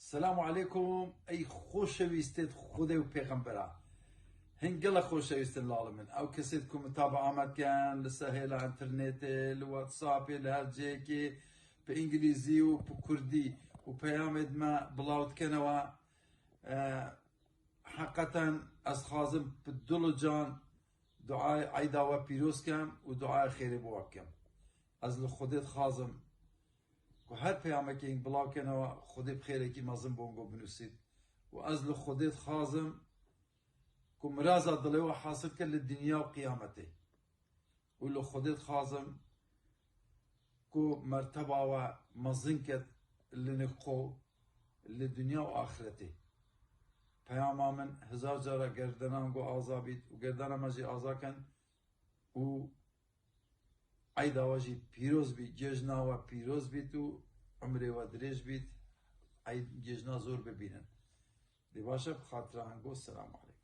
السلام عليكم اي خوشويستت خدي وبيغمبرا هنقلا خوشويست العالمين او كسيتكم متابعة مكان لسهل على انترنت الواتساب الهرجيكي بانجليزي وبكردي وبيامد ما بلاوت كنوا حقا اسخازم بالدلجان دعاء عيدا وبيروس كم ودعاء خير بوكم از خودت خازم و هر پیامکی این بلاو کنه و خودی بخیره کی مازن بونگو بنوسید و از لخودت خازم که مرازا دلی و حاصل کرد للدنیا و قیامته و لخودت خازم که مرتبه و مازن کرد لنقو للدنیا و آخرته پیام من هزار جارا گردنان گو آزا بید و گردنان مجی آزا کن و عيدا واجي بيروز بيت جيجنا و بيروز بيتو عمري ودريج بيت عيد جيجنا زور ببينن دي باشا بخاطر هنقول السلام عليكم.